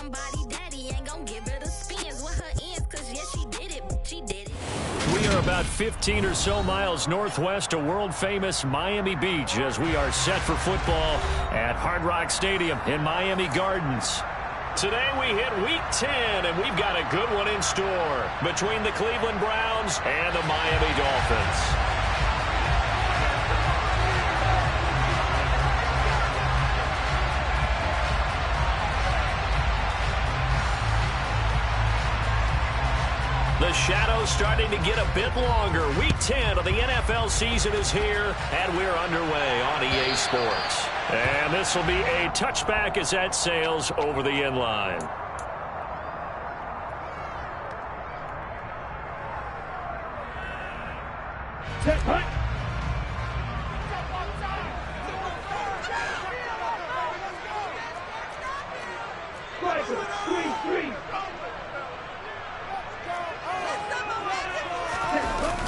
somebody daddy ain't gonna give her the spins with her ends, cause yeah, she did it. We are about 15 or so miles northwest of world-famous Miami Beach as we are set for football at Hard Rock Stadium in Miami Gardens. Today we hit Week 10, and we've got a good one in store between the Cleveland Browns and the Miami Dolphins. The shadow's starting to get a bit longer. Week 10 of the NFL season is here, and we're underway on EA Sports. And this will be a touchback as that sails over the end line.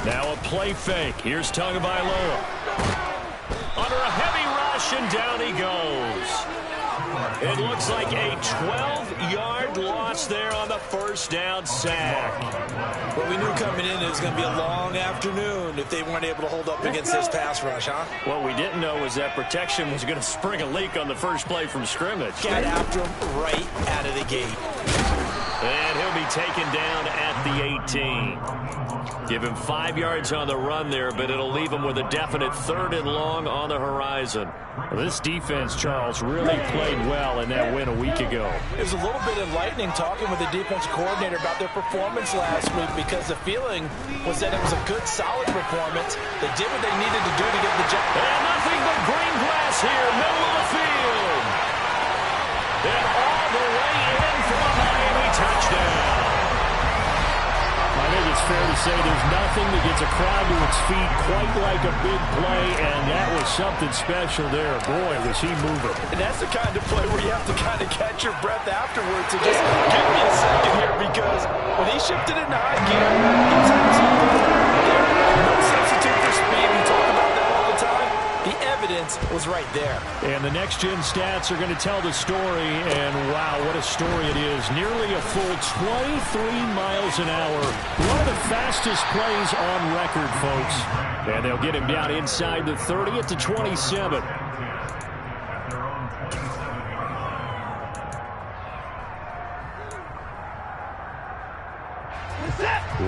Now a play fake. Here's Tagovailoa. Under a heavy rush, and down he goes. It looks like a 12-yard loss there on the first down sack. Well, we knew coming in it was going to be a long afternoon if they weren't able to hold up against this pass rush, huh? What we didn't know was that protection was going to spring a leak on the first play from scrimmage. Got after him right out of the gate. And he'll be taken down at the 18. Give him 5 yards on the run there, but it'll leave him with a definite 3rd and long on the horizon. Well, this defense, Charles, really played well in that win a week ago. It was a little bit enlightening talking with the defense coordinator about their performance last week, because the feeling was that it was a good, solid performance. They did what they needed to do to get the job. And nothing but green grass here, middle of the field. And all the way in for a Miami touchdown. I think it's fair to say there's nothing that gets a crowd to its feet quite like a big play, and that was something special there. Boy, was he moving. And that's the kind of play where you have to kind of catch your breath afterwards and just give me a second here, because when he shifted into high gear, he was absolutely no substitute for speed. We talk about that all the time. The evidence was right there. And the next-gen stats are going to tell the story, and wow, what a story it is. Nearly a full 23 miles an hour. One of the fastest plays on record, folks. And they'll get him down inside the 30 at the 27.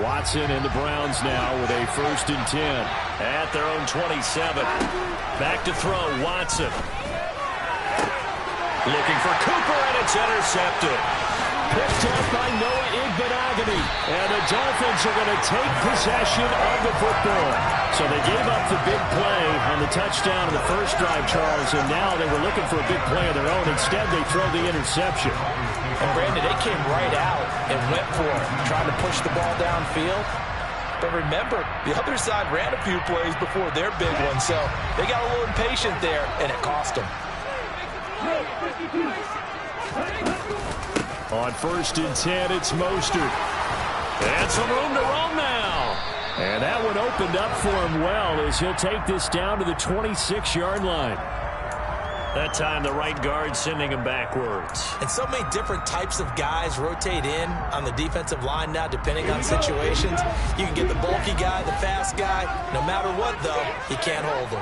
Watson and the Browns now with a 1st and 10 at their own 27. Back to throw, Watson. Looking for Cooper, and it's intercepted. Picked up by Noah Igbenogany. And the Dolphins are going to take possession of the football. So they gave up the big play on the touchdown in the first drive, Charles, and now they were looking for a big play of their own. Instead, they throw the interception. And Brandon, they came right out and went for it, trying to push the ball downfield. But remember, the other side ran a few plays before their big one, so they got a little impatient there, and it cost them. On 1st and 10, it's Mostert. And some room to roam now. And that one opened up for him well as he'll take this down to the 26-yard line. That time, the right guard sending him backwards. And so many different types of guys rotate in on the defensive line now, depending on situations. You can get the bulky guy, the fast guy. No matter what, though, you can't hold him.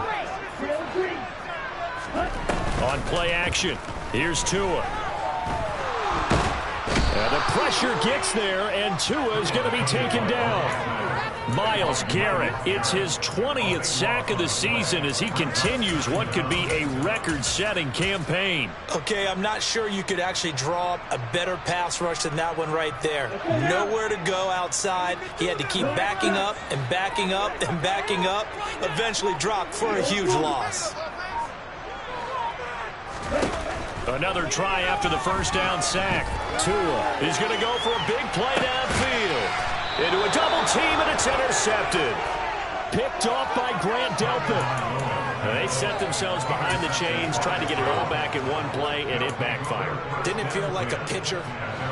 On play action, here's Tua. And the pressure gets there, and Tua is going to be taken down. Myles Garrett, it's his 20th sack of the season as he continues what could be a record-setting campaign. Okay, I'm not sure you could actually draw up a better pass rush than that one right there. Nowhere to go outside. He had to keep backing up and backing up and backing up. Eventually dropped for a huge loss. Another try after the first down sack. Tua is going to go for a big play downfield. Into a double team, and it's intercepted. Picked off by Grant Delpit. They set themselves behind the chains, trying to get it all back in one play, and it backfired. Didn't it feel like a pitcher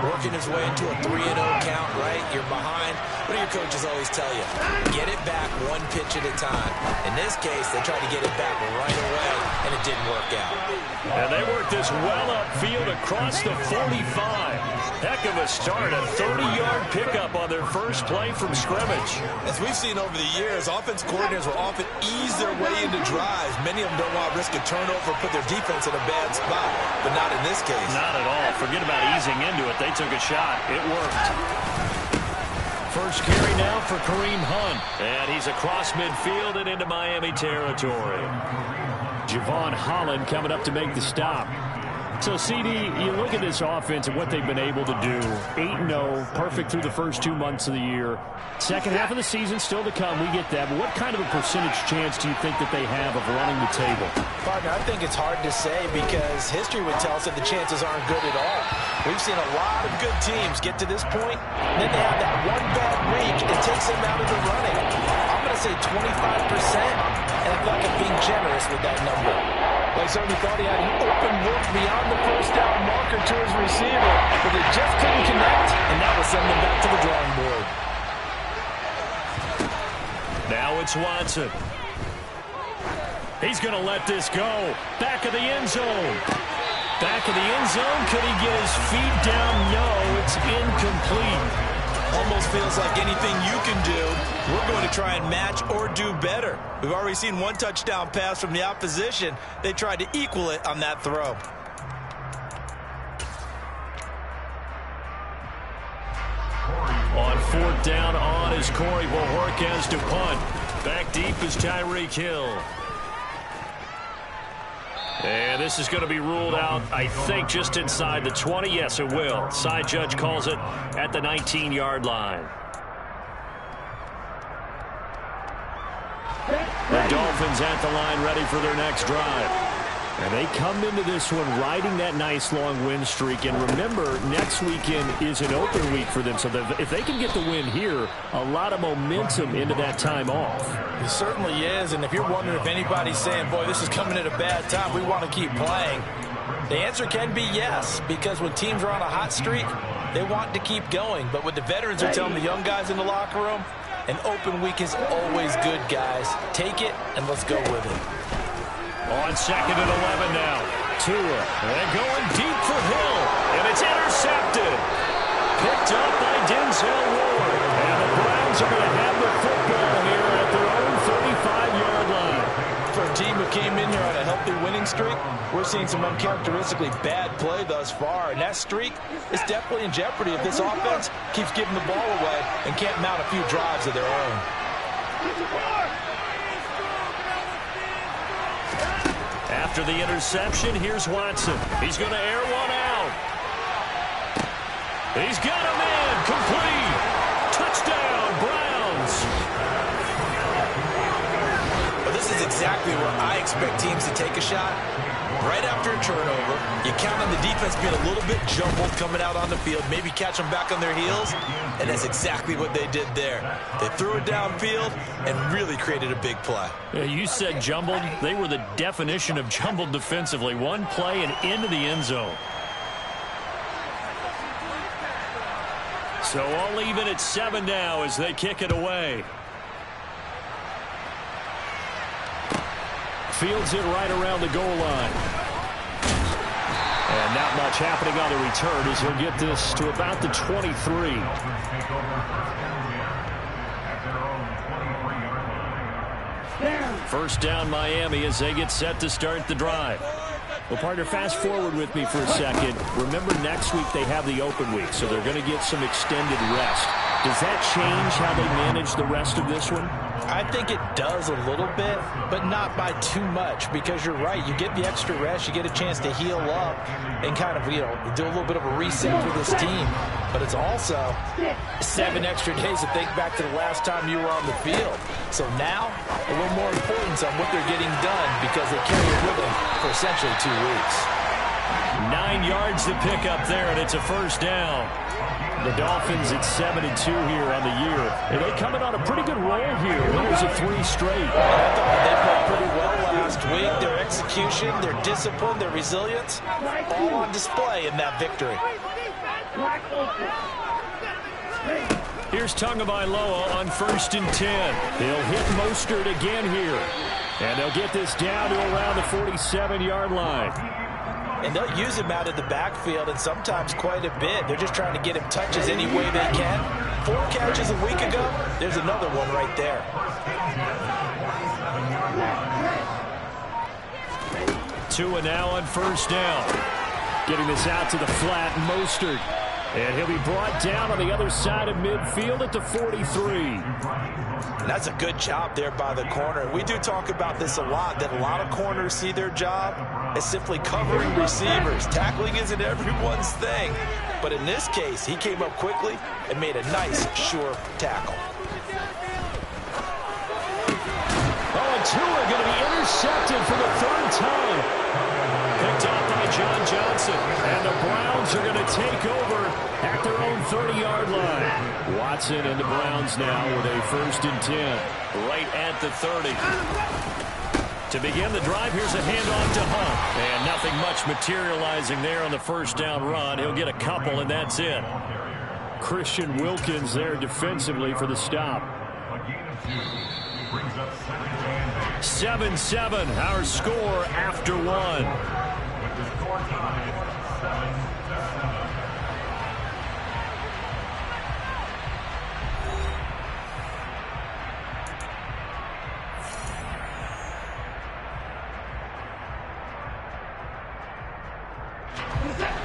working his way into a 3-0 count, right? You're behind. What do your coaches always tell you? Get it back one pitch at a time. In this case, they tried to get it back right away, and it didn't work out. And they worked this well upfield across the 45. Heck of a start, a 30-yard pickup on their first play from scrimmage. As we've seen over the years, offense coordinators will often ease their way into drives. Many of them don't want to risk a turnover or put their defense in a bad spot, but not in this case. Not at all. Forget about easing into it. They took a shot. It worked. First carry now for Kareem Hunt. And he's across midfield and into Miami territory. Javon Holland coming up to make the stop. So, CD, you look at this offense and what they've been able to do. 8-0, perfect through the first 2 months of the year. Second half of the season still to come. We get that. But what kind of a percentage chance do you think that they have of running the table? Partner, I think it's hard to say because history would tell us that the chances aren't good at all. We've seen a lot of good teams get to this point, and then they have that one bad week that takes them out of the running. I'm going to say 25%, and I feel like I'm being generous with that number. They certainly thought he had an open look beyond the first down marker to his receiver, but they just couldn't connect, and that will send them back to the drawing board. Now it's Watson. He's going to let this go. Back of the end zone. Back of the end zone. Could he get his feet down? No, it's incomplete. Almost feels like anything you can do, we're going to try and match or do better. We've already seen one touchdown pass from the opposition. They tried to equal it on that throw. On fourth down on is Corey Bojorquez to punt. Back deep is Tyreek Hill. And this is going to be ruled out, I think, just inside the 20. Yes, it will. Side judge calls it at the 19-yard line. The Dolphins at the line ready for their next drive. And they come into this one riding that nice long win streak. And remember, next weekend is an open week for them. So if they can get the win here, a lot of momentum into that time off. It certainly is. And if you're wondering if anybody's saying, boy, this is coming at a bad time, we want to keep playing, the answer can be yes. Because when teams are on a hot streak, they want to keep going. But what the veterans are telling the young guys in the locker room, an open week is always good, guys. Take it and let's go with it. On second and 11 now. Tua. They're going deep for Hill. And it's intercepted. Picked up by Denzel Ward. And the Browns are going to have the football here at their own 35-yard line. For a team who came in here on a healthy winning streak, we're seeing some uncharacteristically bad play thus far. And that streak is definitely in jeopardy if this offense keeps giving the ball away and can't mount a few drives of their own. After the interception, here's Watson. He's going to air one out. He's got him in. Complete. Touchdown, Browns. Well, this is exactly where I expect teams to take a shot. Right after a turnover, you count on the defense being a little bit jumbled coming out on the field, maybe catch them back on their heels, and that's exactly what they did there. They threw it downfield and really created a big play. Yeah, you said jumbled. They were the definition of jumbled defensively. One play and into the end zone. So all even at 7 now as they kick it away. Fields it right around the goal line. And not much happening on the return as he'll get this to about the 23. First down Miami as they get set to start the drive. Well, partner, fast forward with me for a second. Remember, next week they have the open week, so they're going to get some extended rest. Does that change how they manage the rest of this one? I think it does a little bit, but not by too much, because you're right. You get the extra rest, you get a chance to heal up and kind of, do a little bit of a reset for this team. But it's also 7 extra days to think back to the last time you were on the field. So now, a little more importance on what they're getting done because they carry it with them for essentially 2 weeks. 9 yards to pick up there, and it's a first down. The Dolphins at 7-2 here on the year. And they coming on a pretty good roll here. Winners of 3 straight. I thought they played pretty well last week, their execution, their discipline, their resilience, all on display in that victory. Here's Tagovailoa on 1st and 10. He'll hit Mostert again here. And they'll get this down to around the 47-yard line. And they'll use him out of the backfield, and sometimes quite a bit. They're just trying to get him touches any way they can. 4 catches a week ago. There's another one right there. Tua now on 1st down. Getting this out to the flat, Mostert. And he'll be brought down on the other side of midfield at the 43. And that's a good job there by the corner. We do talk about this a lot, that a lot of corners see their job as simply covering receivers. Tackling isn't everyone's thing. But in this case, he came up quickly and made a nice, sure tackle. Oh, and Tua going to be intercepted for the 3rd time. Picked off by John Johnson. And the Browns are going to take over at their own 30-yard line. Watson and the Browns now with a 1st and 10. Right at the 30. To begin the drive, here's a handoff to Hunt. And nothing much materializing there on the 1st down run. He'll get a couple, and that's it. Christian Wilkins there defensively for the stop. 7-7, our score after 1.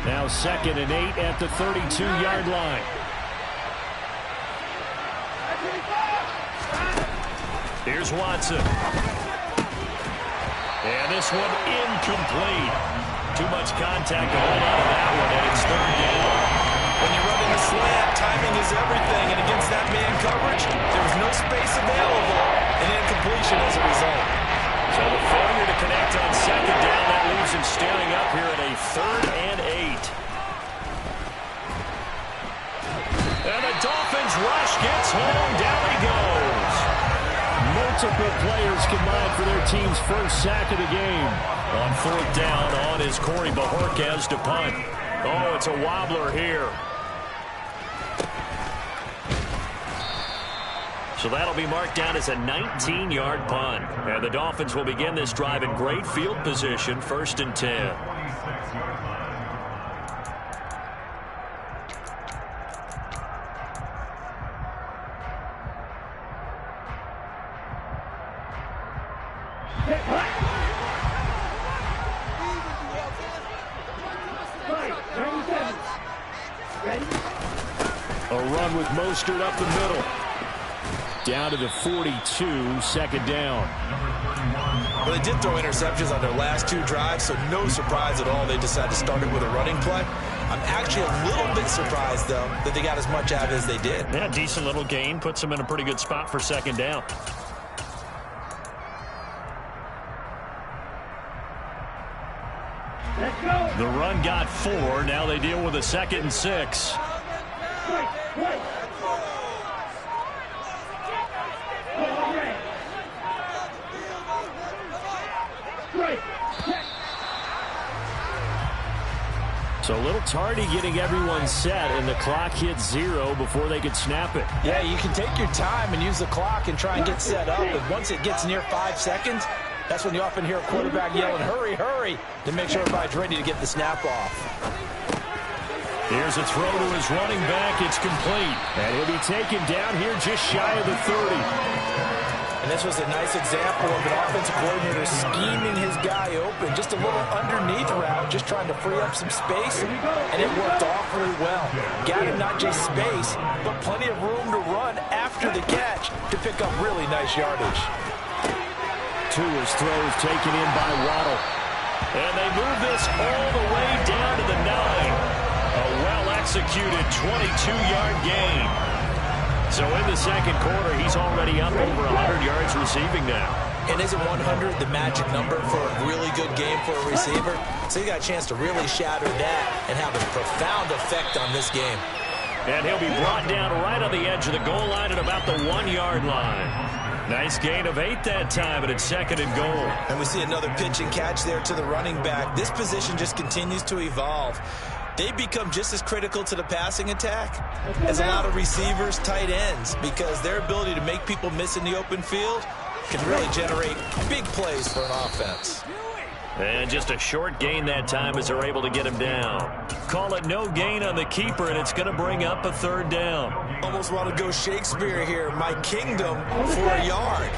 Now 2nd and 8 at the 32-yard line. Here's Watson. And this one incomplete. Too much contact to hold on to that one, and it's 3rd down. When you run in the slant, timing is everything, and against that man coverage, there was no space available, and incompletion as a result. So the failure to connect on 2nd down, that leaves him standing up here at a 3rd and 8. And the Dolphins rush gets home. Down he goes. Multiple players combined for their team's 1st sack of the game. On 4th down, on is Corey Bajorquez to punt. Oh, it's a wobbler here. So that'll be marked down as a 19-yard punt. And the Dolphins will begin this drive in great field position, 1st and 10. A run with Mostert up the middle. Down to the 42, 2nd down. Well, they did throw interceptions on their last 2 drives, so no surprise at all they decided to start it with a running play. I'm actually a little bit surprised, though, that they got as much out as they did. Yeah, decent little gain. Puts them in a pretty good spot for 2nd down. The run got 4. Now they deal with a 2nd and 6. So a little tardy getting everyone set, and the clock hits 0 before they could snap it. Yeah, you can take your time and use the clock and try and get set up, but once it gets near 5 seconds, that's when you often hear a quarterback yelling, hurry, hurry, to make sure everybody's ready to get the snap off. Here's a throw to his running back. It's complete. And he'll be taken down here just shy of the 30. And this was a nice example of an offensive coordinator scheming his guy open. Just a little underneath route, just trying to free up some space, and it worked awfully well. Got him not just space, but plenty of room to run after the catch to pick up really nice yardage. Tua's throw is taken in by Waddle. And they move this all the way down to the 9. A well-executed 22-yard gain. So in the 2nd quarter, he's already up over 100 yards receiving now. And isn't 100 the magic number for a really good game for a receiver? So he got a chance to really shatter that and have a profound effect on this game. And he'll be brought down right on the edge of the goal line at about the 1-yard line. Nice gain of 8 that time, and it's 2nd and goal. And we see another pitch and catch there to the running back. This position just continues to evolve. They become just as critical to the passing attack as a lot of receivers, tight ends, because their ability to make people miss in the open field can really generate big plays for an offense. And just a short gain that time as they're able to get him down. Call it no gain on the keeper, and it's going to bring up a 3rd down. Almost want to go Shakespeare here. My kingdom for a yard.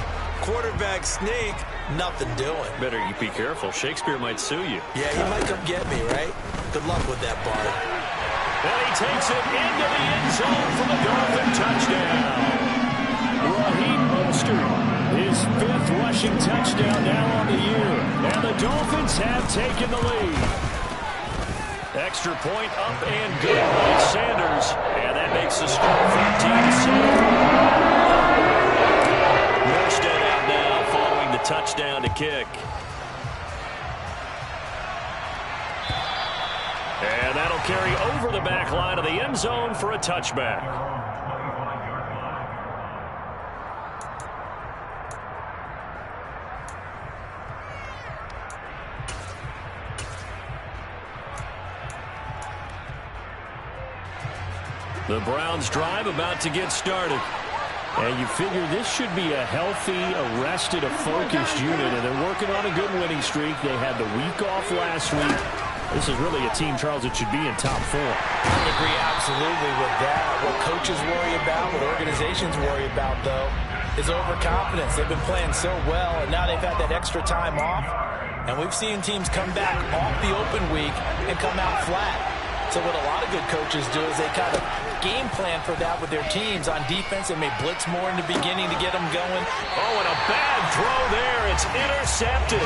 Quarterback sneak, nothing doing. Better you be careful. Shakespeare might sue you. Yeah, he might come get me, right? Good luck with that, Bart. And he takes it into the end zone for the Dolphin touchdown. Raheem Mostert. His 5th rushing touchdown now on the year. And the Dolphins have taken the lead. Extra point up and good by Sanders. And that makes the score 14-7. Morstead out now following the touchdown to kick. And that'll carry over the back line of the end zone for a touchback. The Browns drive about to get started. And you figure this should be a healthy, arrested, a focused unit, and they're working on a good winning streak. They had the week off last week. This is really a team, Charles, that should be in top 4. I agree absolutely with that. What coaches worry about, what organizations worry about, though, is overconfidence. They've been playing so well, and now they've had that extra time off. And we've seen teams come back off the open week and come out flat. So what a lot of good coaches do is they kind of game plan for that with their teams on defense. They may blitz more in the beginning to get them going. Oh, and a bad throw there. It's intercepted.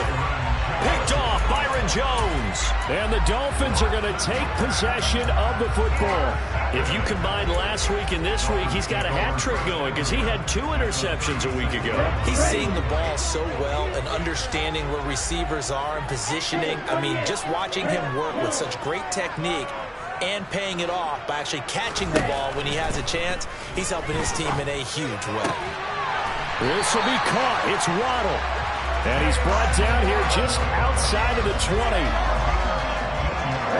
Picked off Byron Jones. And the Dolphins are going to take possession of the football. If you combine last week and this week, he's got a hat trick going because he had 2 interceptions a week ago. He's seeing the ball so well and understanding where receivers are and positioning. I mean, just watching him work with such great technique and paying it off by actually catching the ball when he has a chance, he's helping his team in a huge way. This will be caught. It's Waddle. And he's brought down here just outside of the 20.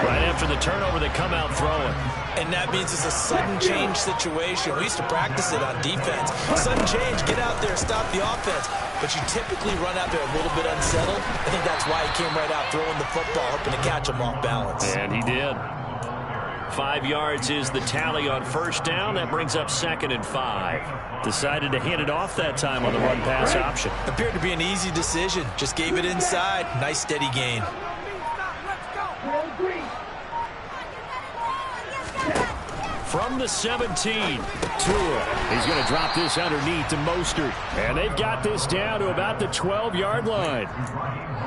Right after the turnover, they come out throwing. And that means it's a sudden change situation. We used to practice it on defense. Sudden change, get out there, stop the offense. But you typically run out there a little bit unsettled. I think that's why he came right out throwing the football, hoping to catch him off balance. And he did. 5 yards is the tally on 1st down. That brings up 2nd and 5. Decided to hand it off that time on the run-pass option. Appeared to be an easy decision. Just gave it inside. Nice steady gain. From the 17, Tua. He's going to drop this underneath to Mostert. And they've got this down to about the 12-yard line.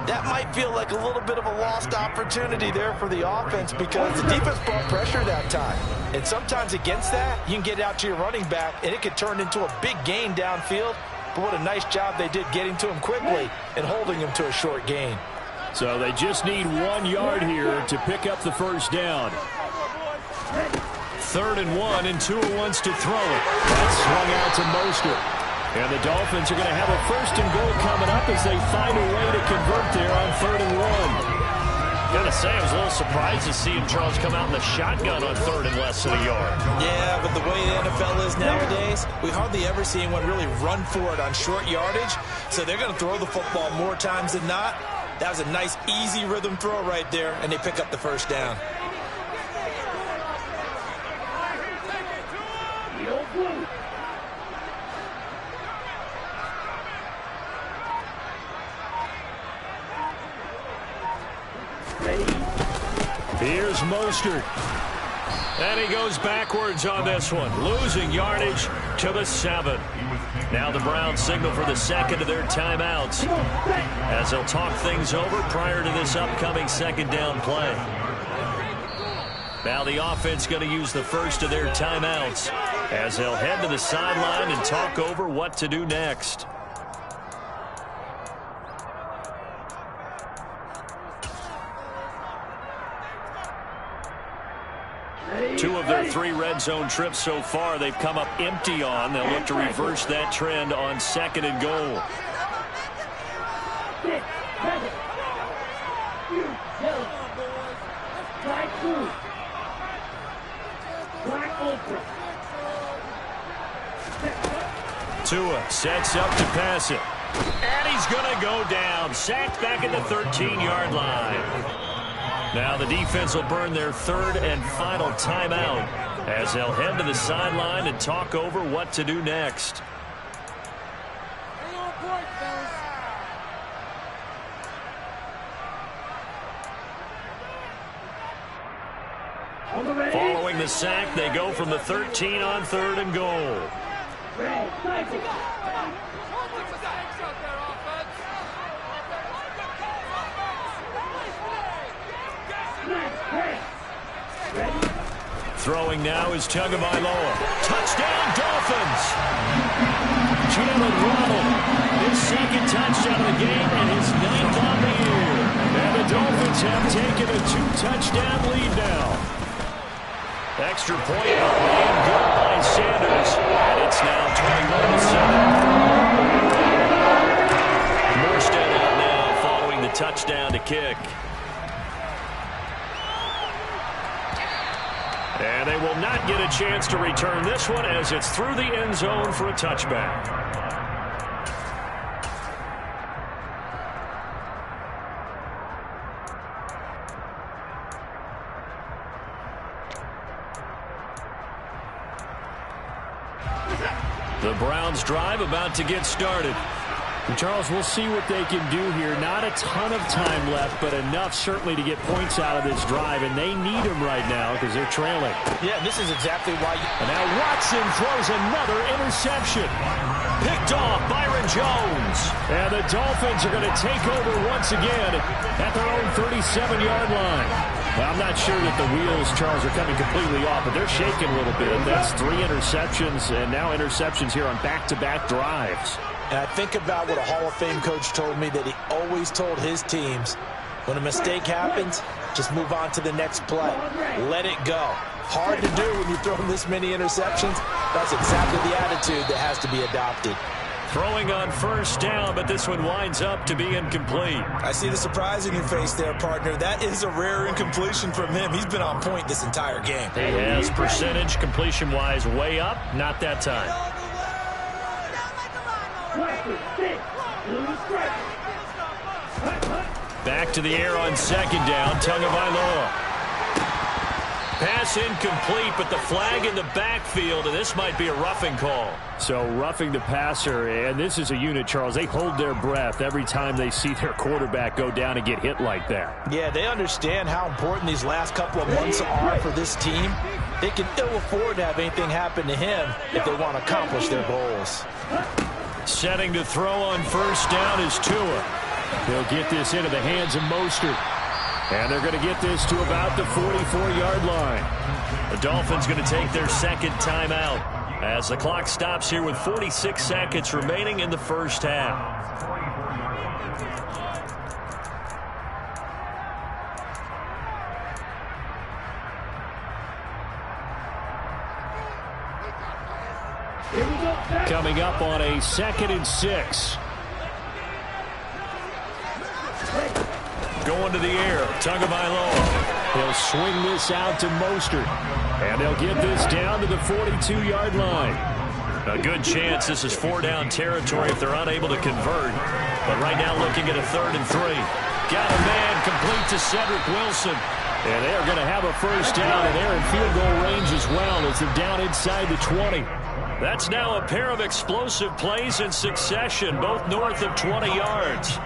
That might feel like a little bit of a lost opportunity there for the offense because the defense brought pressure that time. And sometimes against that, you can get out to your running back, and it could turn into a big gain downfield. But what a nice job they did getting to him quickly and holding him to a short gain. So they just need 1 yard here to pick up the 1st down. 3rd and 1, and Tua wants to throw it. That's swung out to Mostert. And the Dolphins are going to have a 1st and goal coming up as they find a way to convert there on 3rd and 1. Gotta say, I was a little surprised to see Charles come out in the shotgun on 3rd and less than a yard. Yeah, but the way the NFL is nowadays, we hardly ever see anyone really run for it on short yardage. So they're going to throw the football more times than not. That was a nice, easy rhythm throw right there, and they pick up the 1st down. Here's Mostert. And he goes backwards on this one, losing yardage to the 7. Now the Browns signal for the 2nd of their timeouts as they'll talk things over prior to this upcoming 2nd down play. Now the offense going to use the 1st of their timeouts as they'll head to the sideline and talk over what to do next. 2 of their 3 red zone trips so far, they've come up empty on. They'll look to reverse that trend on 2nd and goal. Tua sets up to pass it. And he's going to go down. Sacked back at the 13-yard line. Now the defense will burn their 3rd and final timeout as they'll head to the sideline and talk over what to do next. Following the sack, they go from the 13 on 3rd and goal. Throwing now is Tagovailoa. Touchdown, Dolphins! Jalen Waddle, his 2nd touchdown of the game and his 9th on the year. And the Dolphins have taken a 2-touchdown lead now. Extra point made good by Sanders, and it's now 21-7. Morstead out now following the touchdown to kick. And they will not get a chance to return this one as it's through the end zone for a touchback. The Browns drive about to get started. And Charles, we'll see what they can do here. Not a ton of time left, but enough certainly to get points out of this drive, and they need them right now because they're trailing. Yeah, this is exactly why. And now Watson throws another interception. Picked off Byron Jones. And the Dolphins are going to take over once again at their own 37-yard line. Well, I'm not sure that the wheels, Charles, are coming completely off, but they're shaking a little bit. That's 3 interceptions, and now interceptions here on back-to-back drives. And I think about what a Hall of Fame coach told me, that he always told his teams, when a mistake happens, just move on to the next play. Let it go. Hard to do when you throw this many interceptions. That's exactly the attitude that has to be adopted. Throwing on 1st down, but this one winds up to be incomplete. I see the surprise in your face there, partner. That is a rare incompletion from him. He's been on point this entire game. He has percentage completion-wise way up. Not that time. Back to the air on 2nd down. Tagovailoa. Pass incomplete, but the flag in the backfield, and this might be a roughing call. So roughing the passer, and this is a unit, Charles. They hold their breath every time they see their quarterback go down and get hit like that. Yeah, they understand how important these last couple of months are for this team. They can ill afford to have anything happen to him if they want to accomplish their goals. Setting to throw on 1st down is Tua. They'll get this into the hands of Mostert. And they're going to get this to about the 44-yard line. The Dolphins going to take their 2nd timeout as the clock stops here with 46 seconds remaining in the 1st half. Coming up on a 2nd and 6. Going to the air, Tagovailoa. He'll swing this out to Mostert. And they'll get this down to the 42-yard line. A good chance this is 4-down territory if they're unable to convert. But right now looking at a 3rd and 3. Got a man complete to Cedric Wilson. And they're going to have a 1st down, and they're in field goal range as well as they're down inside the 20. That's now a pair of explosive plays in succession, both north of 20 yards.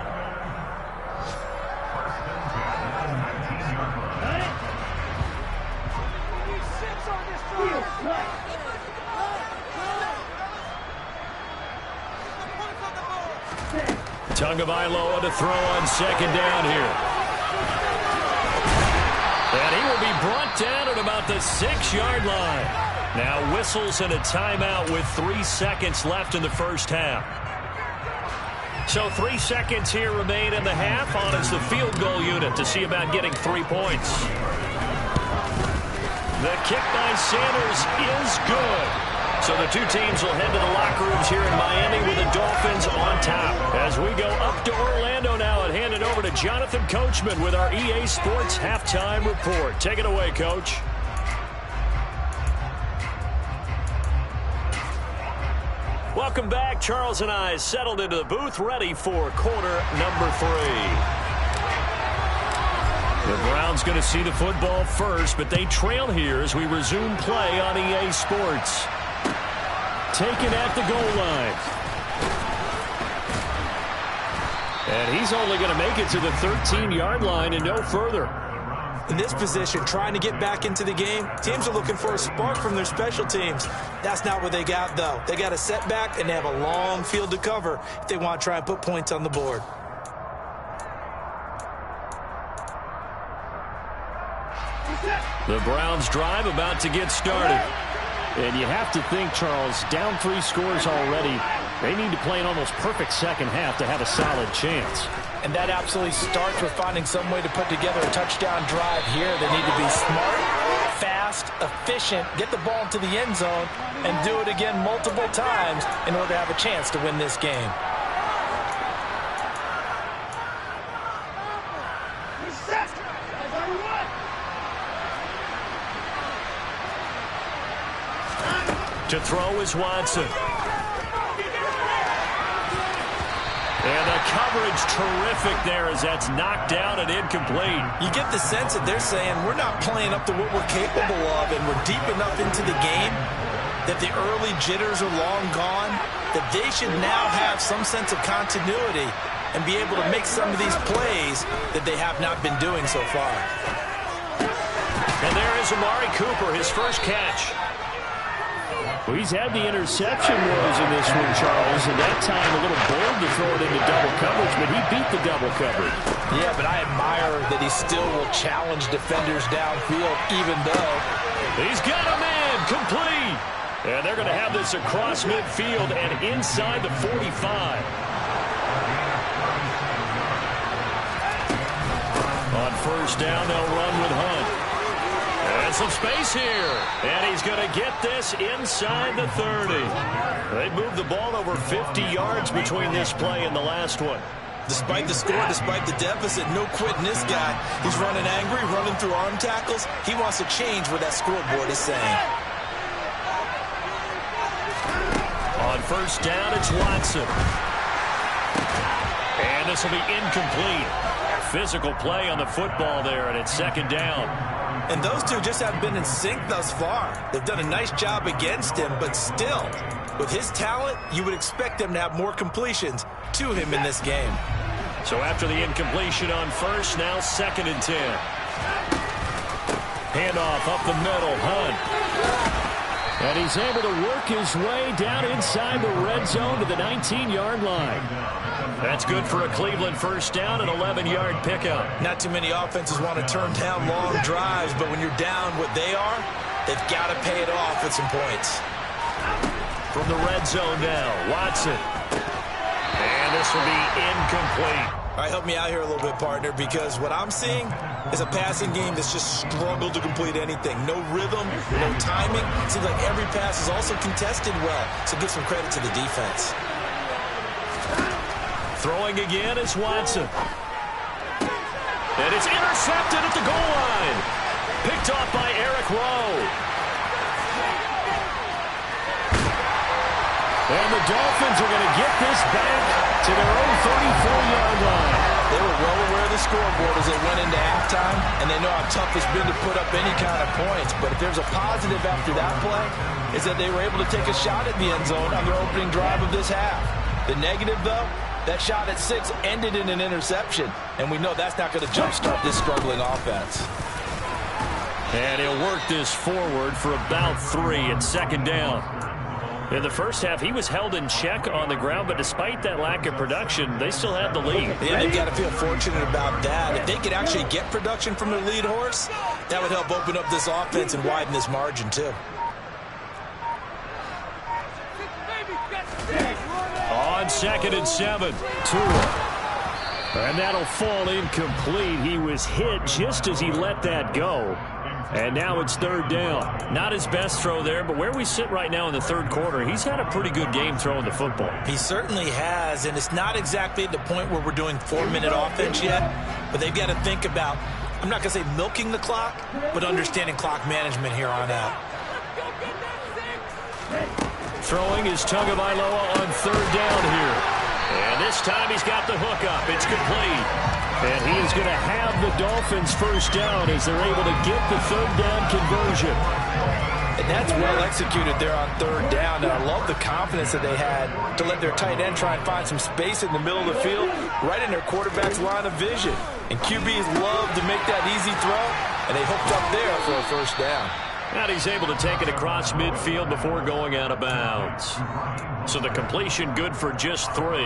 Tagovailoa to throw on 2nd down here. And he will be brought down at about the 6-yard line. Now whistles and a timeout with 3 seconds left in the 1st half. So 3 seconds here remain in the half on as the field goal unit to see about getting 3 points. The kick by Sanders is good. So the two teams will head to the locker rooms here in Miami with the Dolphins on top. As we go up to Orlando now and hand it over to Jonathan Coachman with our EA Sports Halftime Report. Take it away, Coach. Welcome back. Charles and I settled into the booth, ready for quarter number 3. The Browns going to see the football first, but they trail here as we resume play on EA Sports. Taken at the goal line. And he's only going to make it to the 13-yard line and no further. In this position, trying to get back into the game, teams are looking for a spark from their special teams. That's not what they got, though. They got a setback, and they have a long field to cover if they want to try and put points on the board. The Browns drive about to get started. And you have to think, Charles, down 3 scores already. They need to play an almost perfect second half to have a solid chance. And that absolutely starts with finding some way to put together a touchdown drive here. They need to be smart, fast, efficient, get the ball into the end zone, and do it again multiple times in order to have a chance to win this game. To throw is Watson. And the coverage terrific there as that's knocked down and incomplete. You get the sense that they're saying we're not playing up to what we're capable of, and we're deep enough into the game that the early jitters are long gone, that they should now have some sense of continuity and be able to make some of these plays that they have not been doing so far. And there is Amari Cooper, his first catch. Well, he's had the interception woes in this one, Charles, and that time a little bold to throw it into double coverage, but he beat the double coverage. Yeah, but I admire that he still will challenge defenders downfield, even though he's got a man complete. And they're going to have this across midfield and inside the 45. On first down, they'll run with Hunt. And some space here. And he's going to get this inside the 30. They moved the ball over 50 yards between this play and the last one. Despite the score, despite the deficit, no quitting this guy. He's running angry, running through arm tackles. He wants to change what that scoreboard is saying. On first down, it's Watson. And this will be incomplete. Physical play on the football there, and it's second down. And those two just haven't been in sync thus far. They've done a nice job against him, but still, with his talent, you would expect them to have more completions to him in this game. So after the incompletion on first, now 2nd and 10. Handoff up the middle, Hunt. And he's able to work his way down inside the red zone to the 19-yard line. That's good for a Cleveland first down, an 11-yard pickup. Not too many offenses want to turn down long drives, but when you're down what they are, they've got to pay it off with some points. From the red zone now, Watson. And this will be incomplete. All right, help me out here a little bit, partner, because what I'm seeing is a passing game that's just struggled to complete anything. No rhythm, no timing. It seems like every pass is also contested well, so give some credit to the defense. Throwing again is Watson. And it's intercepted at the goal line. Picked off by Eric Rowe. And the Dolphins are going to get this back to their own 34-yard line. They were well aware of the scoreboard as they went into halftime, and they know how tough it's been to put up any kind of points. But if there's a positive after that play, is that they were able to take a shot at the end zone on their opening drive of this half. The negative, though, that shot at 6 ended in an interception, and we know that's not going to jumpstart this struggling offense. And he'll work this forward for about 3 at second down. In the first half, he was held in check on the ground, but despite that lack of production, they still had the lead. Yeah, they've got to feel fortunate about that. If they could actually get production from their lead horse, that would help open up this offense and widen this margin, too. On 2nd and 7, Tua. And that'll fall incomplete. He was hit just as he let that go. And now it's third down. Not his best throw there, but where we sit right now in the third quarter, he's had a pretty good game throwing the football. He certainly has, and it's not exactly at the point where we're doing 4-minute offense yet, but they've got to think about, I'm not going to say milking the clock, but understanding clock management here on out. Throwing is Tagovailoa on third down here. And this time he's got the hook up. It's complete. And he is going to have the Dolphins first down as they're able to get the third down conversion. And that's well executed there on third down. And I love the confidence that they had to let their tight end try and find some space in the middle of the field, right in their quarterback's line of vision. And QBs love to make that easy throw, and they hooked up there for a first down. And he's able to take it across midfield before going out of bounds. So the completion good for just 3.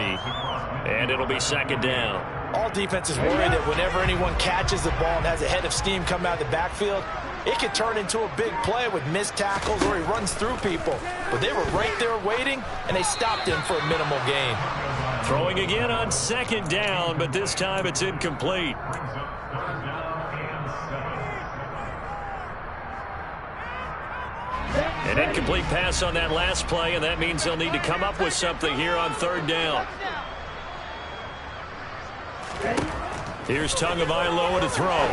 And it'll be second down. All defenses worry that whenever anyone catches the ball and has a head of steam come out of the backfield, it can turn into a big play with missed tackles or he runs through people. But they were right there waiting, and they stopped him for a minimal gain. Throwing again on second down, but this time it's incomplete. An incomplete pass on that last play, and that means they'll need to come up with something here on third down. Here's Tagovailoa to throw.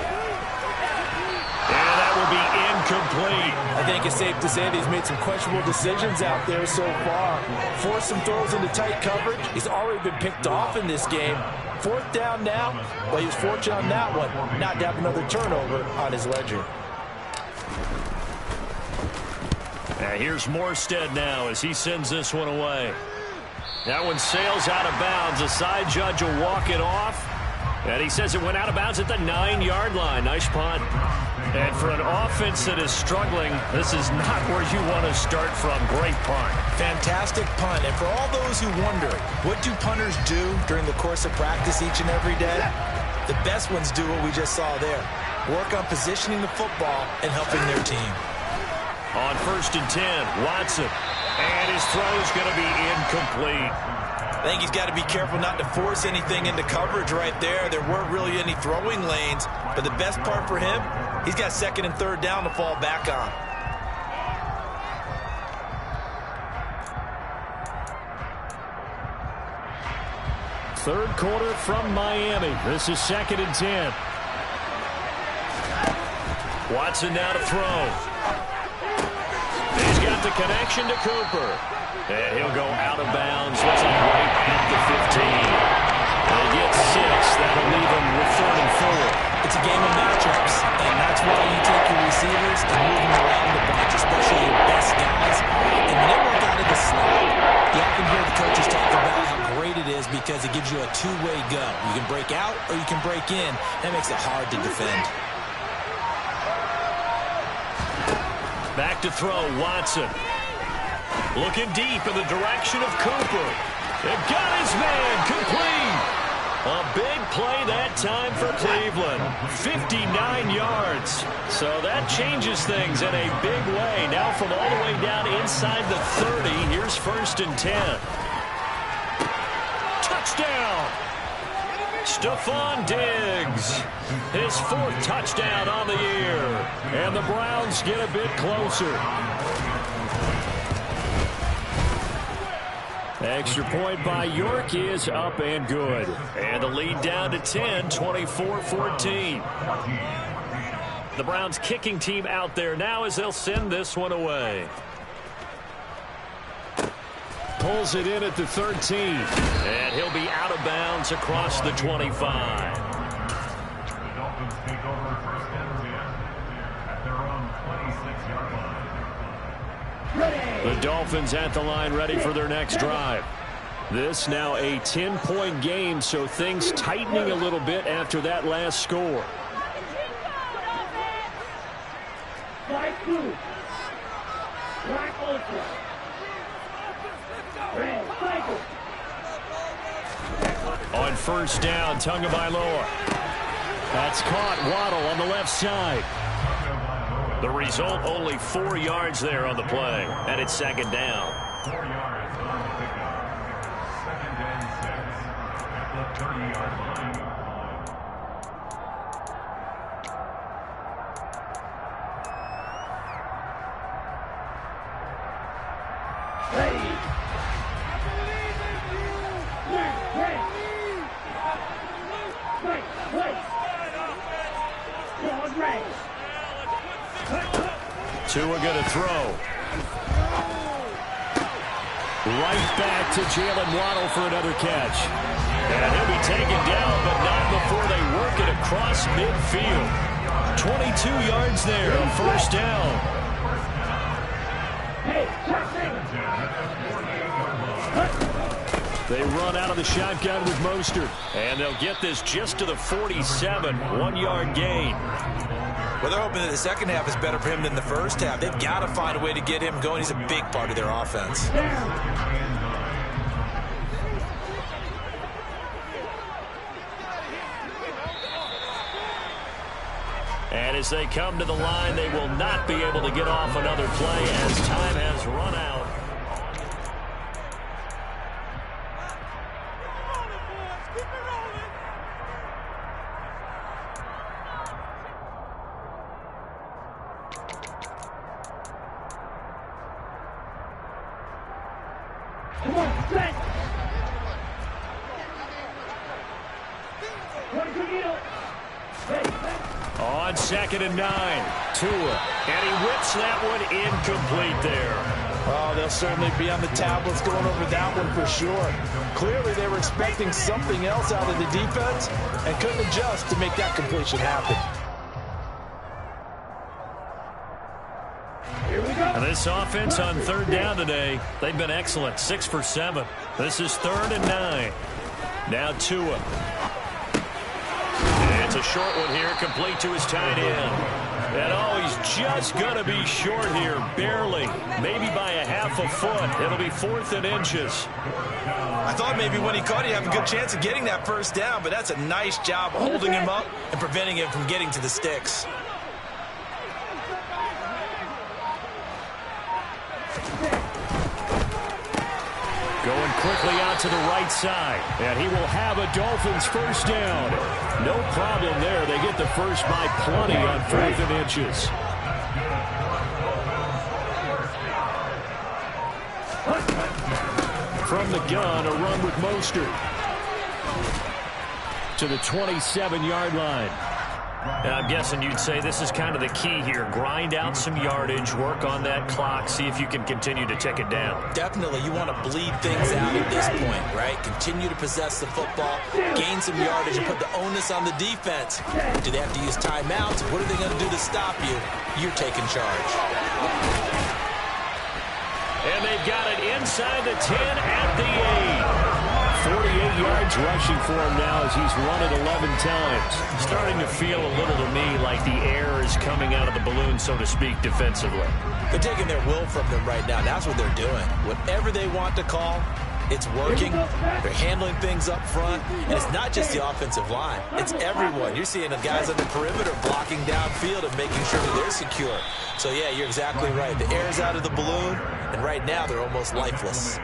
And that will be incomplete. I think it's safe to say that he's made some questionable decisions out there so far. Forced some throws into tight coverage. He's already been picked off in this game. Fourth down now, but he was fortunate on that one not to have another turnover on his ledger. Here's Morstead now as he sends this one away. That one sails out of bounds. The side judge will walk it off. And he says it went out of bounds at the 9-yard line. Nice punt. And for an offense that is struggling, this is not where you want to start from. Great punt. Fantastic punt. And for all those who wonder, what do punters do during the course of practice each and every day? The best ones do what we just saw there. Work on positioning the football and helping their team. On 1st and 10, Watson. And his throw is going to be incomplete. I think he's got to be careful not to force anything into coverage right there. There weren't really any throwing lanes. But the best part for him, he's got second and third down to fall back on. Third quarter from Miami. This is 2nd and 10. Watson now to throw. He's got the connection to Cooper. And he'll go out of bounds. Looks like right at the 15. They get 6. That'll leave him with 3rd and 4. It's a game of matchups, and that's why you take your receivers and move them around the bunch, especially your best guys. And when they work out of the slot, you often hear the coaches talk about how great it is because it gives you a two-way go. You can break out or you can break in. That makes it hard to defend. Back to throw, Watson. Looking deep in the direction of Cooper. And got his man, complete. A big play that time for Cleveland. 59 yards. So that changes things in a big way. Now from all the way down inside the 30, here's 1st and 10. Touchdown. Stephon Diggs, his 4th touchdown on the year. And the Browns get a bit closer. Extra point by York is up and good. And the lead down to 10, 24-14. The Browns kicking team out there now as they'll send this one away. Pulls it in at the 13. And he'll be out of bounds across the 25. The Dolphins at the line ready for their next drive. This now a 10-point game, so things tightening a little bit after that last score. On 1st down, Tagovailoa. That's caught. Waddle on the left side. The result, only 4 yards there on the play. And it's 2nd down. 4 yards. Second and 6 at the 30-yard line. Tua going to throw. Right back to Jalen Waddle for another catch. And he'll be taken down, but not before they work it across midfield. 22 yards there, a first down. They run out of the shotgun with Mostert. And they'll get this just to the 47, 1-yard gain. Well, they're hoping that the second half is better for him than the first half. They've got to find a way to get him going. He's a big part of their offense. And as they come to the line, they will not be able to get off another play as time has run out. On 2nd and 9, Tua, and he whips that one incomplete there. Oh, they'll certainly be on the tablets going over that one for sure. Clearly, they were expecting something else out of the defense and couldn't adjust to make that completion happen. And this offense on 3rd down today, they've been excellent, 6 for 7. This is 3rd and 9. Now Tua. It's a short one here, complete to his tight end. And oh, he's just going to be short here, barely, maybe by a half a foot. It'll be 4th and inches. I thought maybe when he caught, he'd have a good chance of getting that first down, but that's a nice job holding him up and preventing him from getting to the sticks. Going quickly out to the right side, and he will have a Dolphins first down. No problem there. They get the first by plenty on 4th and inches. From the gun, a run with Mostert to the 27-yard line. And I'm guessing you'd say this is kind of the key here. Grind out some yardage, work on that clock, see if you can continue to tick it down. Definitely, you want to bleed things out at this point, right? Continue to possess the football, gain some yardage, and put the onus on the defense. Do they have to use timeouts? What are they going to do to stop you? You're taking charge. And they've got it inside the 10 at the 8. 48 yards rushing for him now as he's run it 11 times. Starting to feel a little to me like the air is coming out of the balloon, so to speak, defensively. They're taking their will from them right now. That's what they're doing. Whatever they want to call, it's working. They're handling things up front. And it's not just the offensive line. It's everyone. You're seeing the guys on the perimeter blocking downfield and making sure that they're secure. So, yeah, you're exactly right. The air's out of the balloon, and right now they're almost lifeless.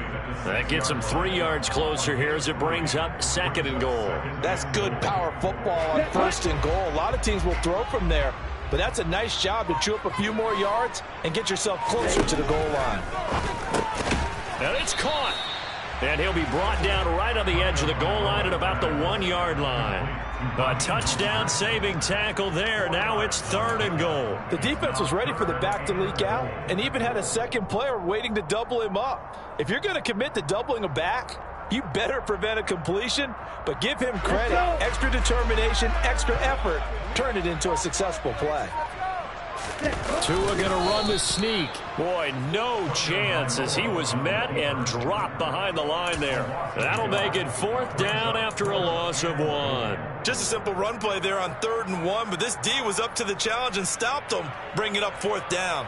That gets them 3 yards closer here as it brings up 2nd and goal. That's good power football on 1st and goal. A lot of teams will throw from there, but that's a nice job to chew up a few more yards and get yourself closer to the goal line. And it's caught. And he'll be brought down right on the edge of the goal line at about the 1-yard line. A touchdown-saving tackle there. Now it's 3rd and goal. The defense was ready for the back to leak out and even had a second player waiting to double him up. If you're going to commit to doubling a back, you better prevent a completion, but give him credit. Extra determination, extra effort, turn it into a successful play. Tua going to run the sneak. Boy, no chance as he was met and dropped behind the line there. That'll make it 4th down after a loss of 1. Just a simple run play there on 3rd and 1, but this D was up to the challenge and stopped him, bringing up 4th down.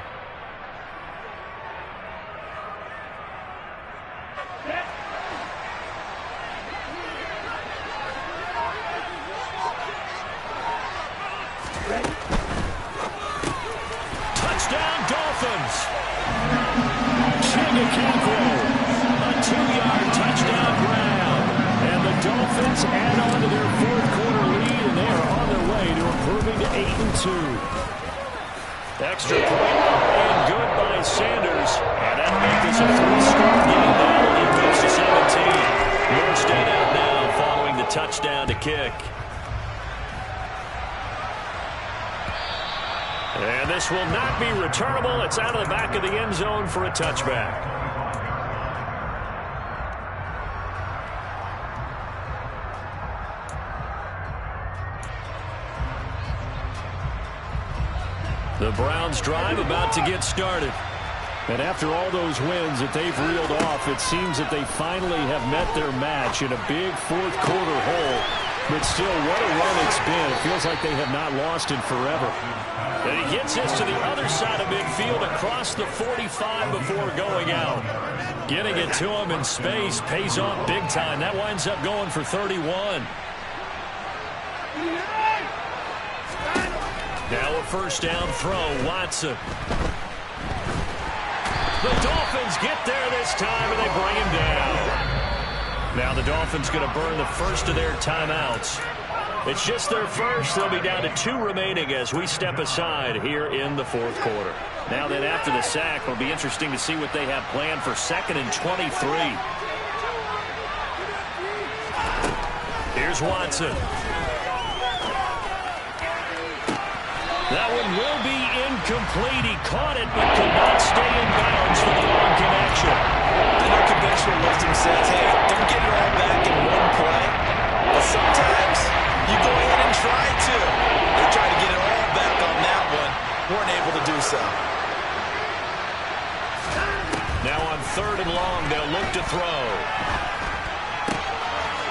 Touchdown, Dolphins. A 2-yard touchdown grab. And the Dolphins add on to their 4th quarter lead, and they are on their way to improving to 8-2. Extra point and good by Sanders. And that'll make this a 3-score down to kick. And this will not be returnable. It's out of the back of the end zone for a touchback. The Browns drive about to get started. And after all those wins that they've reeled off, it seems that they finally have met their match in a big fourth quarter hole. But still, what a run it's been. It feels like they have not lost in forever. And he gets this to the other side of midfield across the 45 before going out. Getting it to him in space pays off big time. That winds up going for 31. Now a first down throw, Watson. The Dolphins get there this time, and they bring him down. Now the Dolphins going to burn the first of their timeouts. It's just their first. They'll be down to 2 remaining as we step aside here in the fourth quarter. Now then, after the sack, it'll be interesting to see what they have planned for 2nd and 23. Here's Watson. That one will be incomplete. He caught it, but could not stay in bounds for the long connection. I know conventional wisdom says, hey, don't get it all back in one play. But sometimes you go ahead and try to. They tried to get it all back on that one. Weren't able to do so. Now on 3rd and long, they'll look to throw.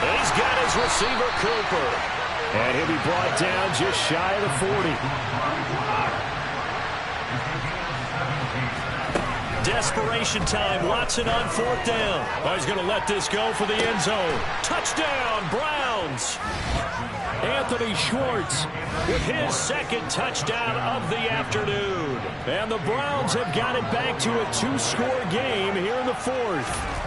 And he's got his receiver, Cooper. And he'll be brought down just shy of the 40. Desperation time. Watson on 4th down. Oh, he's going to let this go for the end zone. Touchdown, Browns. Anthony Schwartz With his 2nd touchdown of the afternoon. And the Browns have got it back to a 2-score game here in the 4th.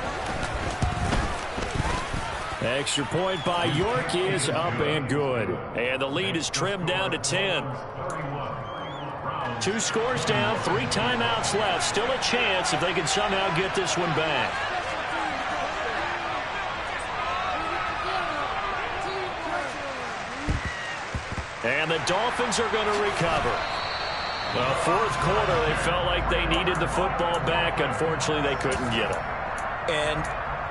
Extra point by York is up and good. And the lead is trimmed down to 10. 2 scores down, 3 timeouts left. Still a chance if they can somehow get this one back. And the Dolphins are going to recover. Well, 4th quarter, they felt like they needed the football back. Unfortunately, they couldn't get it. And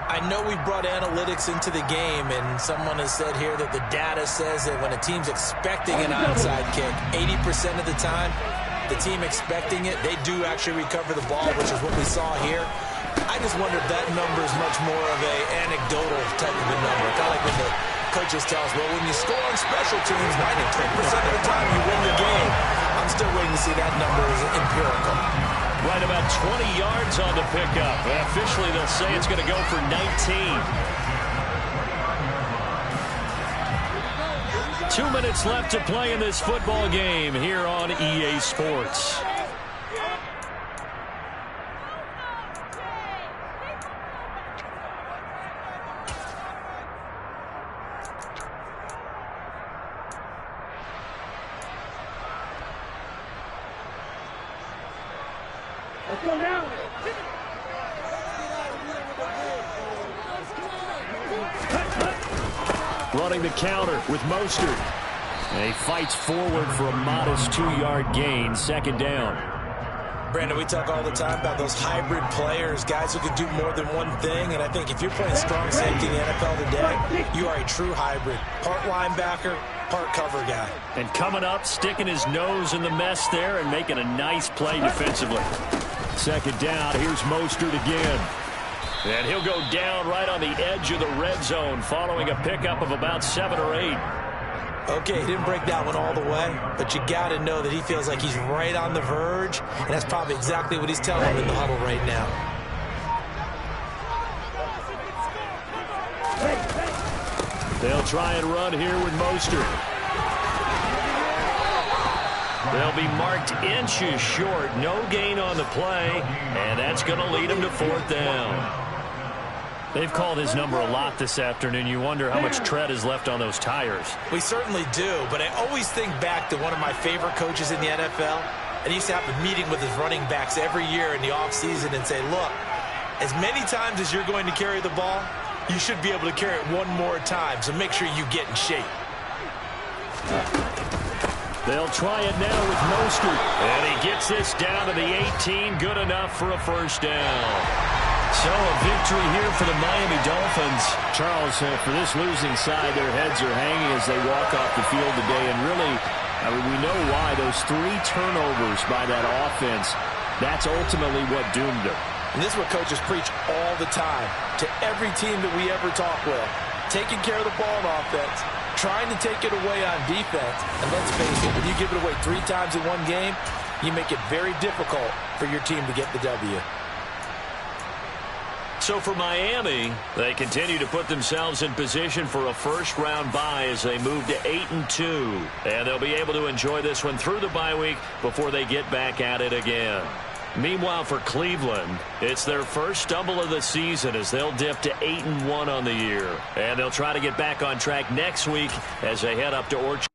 I know we brought analytics into the game, and someone has said here that the data says that when a team's expecting an onside kick, 80% of the time, the team expecting it, they do actually recover the ball, which is what we saw here. I just wonder if that number is much more of a anecdotal type of a number. Kind of like when the coaches tell us, well, when you score on special teams, 93% of the time you win the game. I'm still waiting to see that number as empirical. Right about 20 yards on the pickup. And officially, they'll say it's going to go for 19. 2 minutes left to play in this football game here on EA Sports. Running the counter with Mostert. And he fights forward for a modest 2-yard gain, 2nd down. Brandon, we talk all the time about those hybrid players, guys who can do more than one thing. And I think if you're playing strong safety in the NFL today, you are a true hybrid. Part linebacker, part cover guy. And coming up, sticking his nose in the mess there and making a nice play defensively. 2nd down, here's Mostert again. And he'll go down right on the edge of the red zone following a pickup of about 7 or 8. Okay, he didn't break that one all the way, but you got to know that he feels like he's right on the verge, and that's probably exactly what he's telling him in the huddle right now. They'll try and run here with Mostert. They'll be marked inches short. No gain on the play, and that's going to lead him to 4th down. They've called his number a lot this afternoon. You wonder how much tread is left on those tires. We certainly do, but I always think back to one of my favorite coaches in the NFL, and he used to have a meeting with his running backs every year in the offseason and say, look, as many times as you're going to carry the ball, you should be able to carry it one more time, so make sure you get in shape. They'll try it now with Mostert. And he gets this down to the 18. Good enough for a first down. So a victory here for the Miami Dolphins. Charles, for this losing side, their heads are hanging as they walk off the field today. And really, I mean, we know why. Those 3 turnovers by that offense, that's ultimately what doomed them. And this is what coaches preach all the time to every team that we ever talk with. Taking care of the ball on offense, trying to take it away on defense. And let's face it, when you give it away 3 times in one game, you make it very difficult for your team to get the W. So for Miami, they continue to put themselves in position for a first-round bye as they move to 8-2. And they'll be able to enjoy this one through the bye week before they get back at it again. Meanwhile, for Cleveland, it's their first stumble of the season as they'll dip to 8-1 on the year. And they'll try to get back on track next week as they head up to Orchard.